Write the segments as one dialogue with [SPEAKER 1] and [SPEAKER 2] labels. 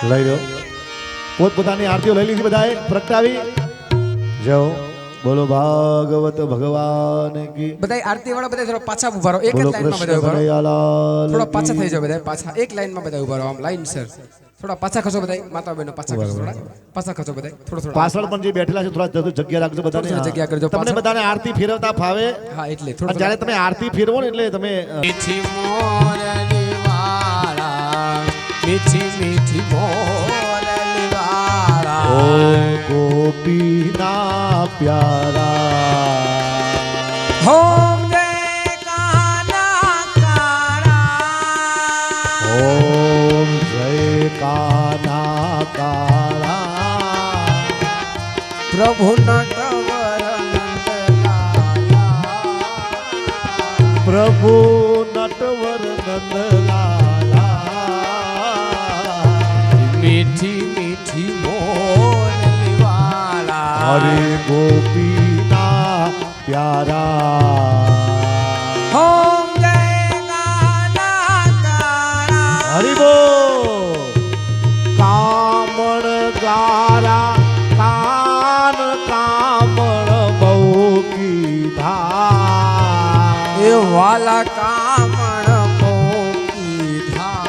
[SPEAKER 1] લઈ લો પોતપોતાની આરતીઓ લઈ લીધી બધાએ પ્રગટાવી જો બોલો ભાગવત ભગવાન કી
[SPEAKER 2] બધાય આરતી વાળા બધા થોડા પાછા ઉભા રહો એક જ
[SPEAKER 1] બોલો
[SPEAKER 2] લાઈનમાં બધા ઉભા રહો
[SPEAKER 1] કૃષ્ણ
[SPEAKER 2] થોડા પાછા થઈ જાવ બધા પાછા એક લાઈનમાં બધા ઉભા રહો આમ લાઈન સર થોડા પાછા ખસો બધાય માતા બહેનો પાછા ખસો થોડા પાછા ખસો બધાય થોડો
[SPEAKER 1] પાછળ પણ જે બેઠેલા છે થોડા જગ્યા રાખજો બધાને
[SPEAKER 2] થોડી જગ્યા કરજો
[SPEAKER 1] તમને બધાને આરતી ફેરવતા ફાવે
[SPEAKER 2] હા એટલે
[SPEAKER 1] અને
[SPEAKER 2] થોડું
[SPEAKER 1] જ્યારે તમે આરતી ફેરવો ને એટલે તમે
[SPEAKER 2] મીઠી મોરલી વાળા મીઠી મીઠી મોરલી વાળા
[SPEAKER 1] ઓ ગોપીના પ્યારા
[SPEAKER 2] હોમ જય કાના કાળા
[SPEAKER 1] ઓમ જય કાના કાળા
[SPEAKER 2] પ્રભુ નટવર નંદલાલા
[SPEAKER 1] પ્રભુ નટવર નંદલાલા
[SPEAKER 2] મીઠી મીઠી મોરલી વાળા
[SPEAKER 1] હરે ગોપીના પ્યારા
[SPEAKER 2] હોમ જય કાના કાળા
[SPEAKER 1] હરિ બોલ કામણ ગારા કાન કામણ બહુ કીધા
[SPEAKER 2] એ વાલા કામણ પોકીધા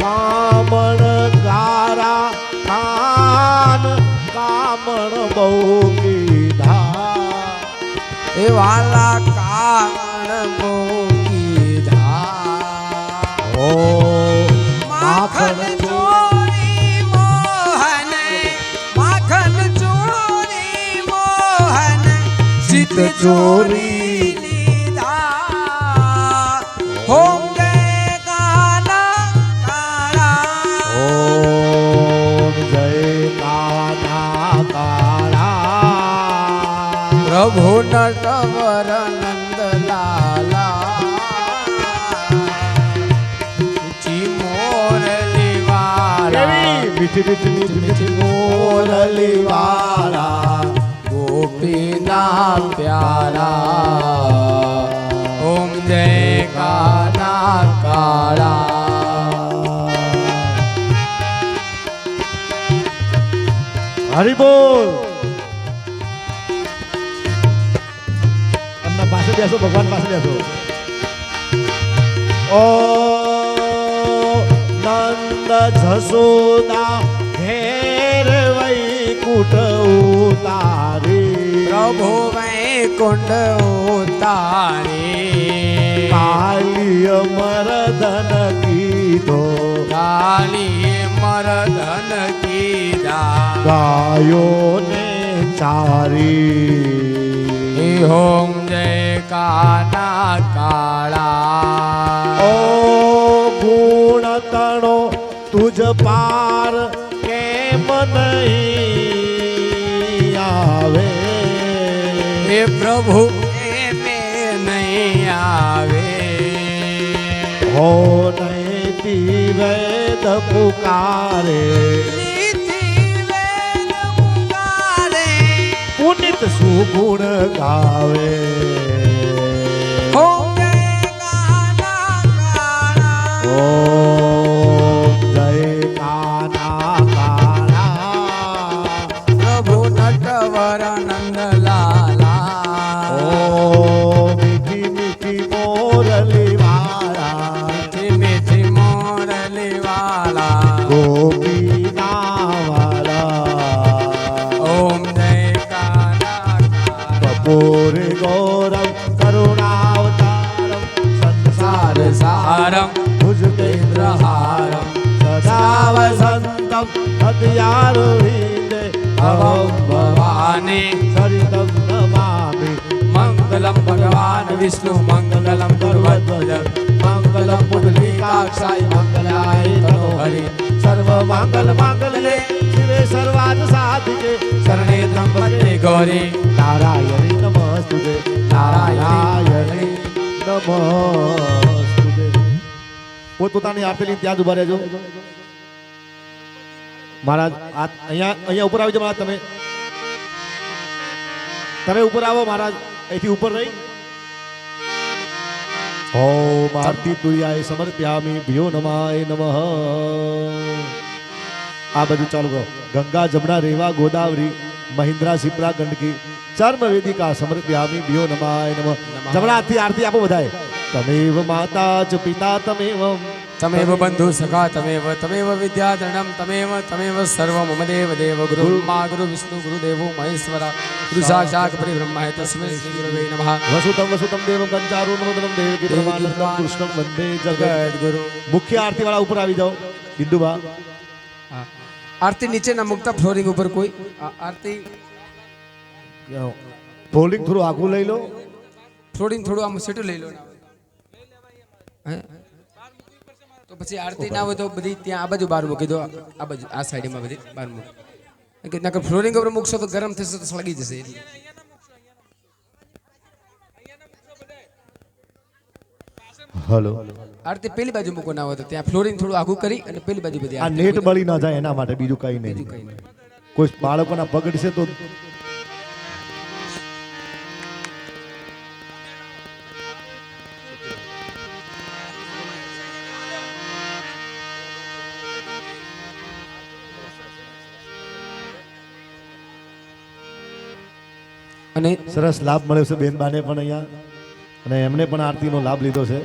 [SPEAKER 1] કામણ ગારા કાન કામણ બહુ કીધા
[SPEAKER 2] એ વાલા કામણ પોકીધા
[SPEAKER 1] ઓ
[SPEAKER 2] માખન ચોરી મોહન માખન ચોરી મોહન ચિત ચોરી લીધા હોમ જય કાના કાળા
[SPEAKER 1] ઓમ જય કાના કાળા
[SPEAKER 2] પ્રભુ નટવર નંદલાલા મીઠી મોરલી વાળા
[SPEAKER 1] મીઠી મીઠી મીઠી મીઠી મોરલી વાળા
[SPEAKER 2] ગોપીના પ્યારા ઓમ જય કાના કાળા
[SPEAKER 1] હરિ બોલ એમના પાસે બેસો ભગવાન પાસે બેસો ઓ નંદ જસોદા ઘેર વૈકુટ ઉતારી
[SPEAKER 2] પ્રભુ વૈકુંઠ ઉતારી
[SPEAKER 1] કાલિય મરદન કીધો
[SPEAKER 2] કાલી મરદન કીધા
[SPEAKER 1] ગાયોને ચારી
[SPEAKER 2] હે હોમ જય કાના કાળા
[SPEAKER 1] ઓ ગુણ તણો તુજ પાર કેમ નહીં આવે
[SPEAKER 2] હે પ્રભુ મેં નહીં આવે
[SPEAKER 1] હો નૈતી વેદ પુકારે પુનિત સુગુણ ગાવે ઓમ જય કાના કાળા
[SPEAKER 2] પ્રભુ નટવર નંદલાલા
[SPEAKER 1] ઓ મીઠી મીઠી મોરલી વાળા
[SPEAKER 2] મીઠી મીઠી મોરલી વાળા
[SPEAKER 1] ગોપીના વાળા
[SPEAKER 2] ઓમ જય કાના કાળા
[SPEAKER 1] કપૂરે ગૌરવ કરુણાવતારમ સંસાર
[SPEAKER 2] સારમ
[SPEAKER 1] ભુજ કેન્દ્રહારમ સદા વસંતમ હૃદયારોહિતે ભવમ ભવાની સરિતમ નમામિ
[SPEAKER 2] મંગલમ ભગવાન વિષ્ણુ મંગલમ ગુરુવધ્વજ મંગલમ પુંડલીકાક્ષાય મંગલાય તનો હરિ
[SPEAKER 1] સર્વ મંગલ મંગલે શિવે સર્વાર્થ સાધિકે
[SPEAKER 2] શરણે ત્રંબકે ગૌરી
[SPEAKER 1] નારાયણી નમસ્તુતે નારાયણી નમસ્તુતે પોતપોતાની આપેલી ત્યાં જ ઉભા રહેજો મહારાજ અહીંયા ઉપર આવી જાઓ મહારાજ તમે ઉપર આવો મહારાજ અહીંથી ઉપર રહી ઓમ આરતી તુર્યાય સમર્પ્યામિ ભ્યો નમાય નમઃ. આ બધું ચાલુ કરો. ગંગા જમના રેવા ગોદાવરી મહિન્દ્રા સિપ્રા ગંડકી ચર્મ વેદિકા સમર્પ્યામિ ભ્યો નમાય નમઃ. જમણા હાથથી આરતી આપો બધાએ. તમેવ માતા ચ પિતા તમેવ
[SPEAKER 2] તમેવ બંધુ સખા તમેવ વિદ્યાધરણમ તમેવ સર્વ મમ દેવ દેવ ગુરુ બ્રહ્મા ગુરુ વિષ્ણુ ગુરુ દેવો મહેશ્વરા ગુરુ સાક્ષાત પરિબ્રહ્મા તસ્મૈ શ્રી ગુરવે નમઃ.
[SPEAKER 1] વસુતમ દેવમ કંચારુન્મોદનમ દેવકી પરમાનંદમ કૃષ્ણમ વંદે જગત.
[SPEAKER 2] જગદગુરુ.
[SPEAKER 1] મુખ્ય આરતી વાળા ઉપર આવી જાઓ. બિંદુબા
[SPEAKER 2] હા. આરતી નીચે ના મુકતા ફ્લોરિંગ ઉપર કોઈ આરતી
[SPEAKER 1] ફોલ્ડિંગ થોડું આગું લઈ લો.
[SPEAKER 2] થોડું આમ સેટું લઈ લો ને. હે? તો પછી આરતી ના હોય તો બધી ત્યાં આ બાજુ બહાર મૂકી દો. આ બાજુ આ સાઈડમાં બધી બહાર મૂકો. નકર ફ્લોરિંગ ઉપર મૂકશો તો ગરમ થશે તો સળગી જશે એટલે.
[SPEAKER 1] હલો.
[SPEAKER 2] આરતી પેલી બાજુ મૂકો ના હોય તો ત્યાં ફ્લોરિંગ થોડું આઘું કરી અને પેલી બાજુ બધી
[SPEAKER 1] આ
[SPEAKER 2] આરતી
[SPEAKER 1] નેટ બળી ના જાય એના માટે બીજું કઈ
[SPEAKER 2] બીજું
[SPEAKER 1] નહીં.
[SPEAKER 2] કંઈ નહીં.
[SPEAKER 1] કોઈ બાળકોના બગડશે તો
[SPEAKER 2] અને
[SPEAKER 1] સરસ લાભ મળ્યો છે બેન બાને પણ અહીંયા અને એમને પણ આરતીનો લાભ લીધો છે.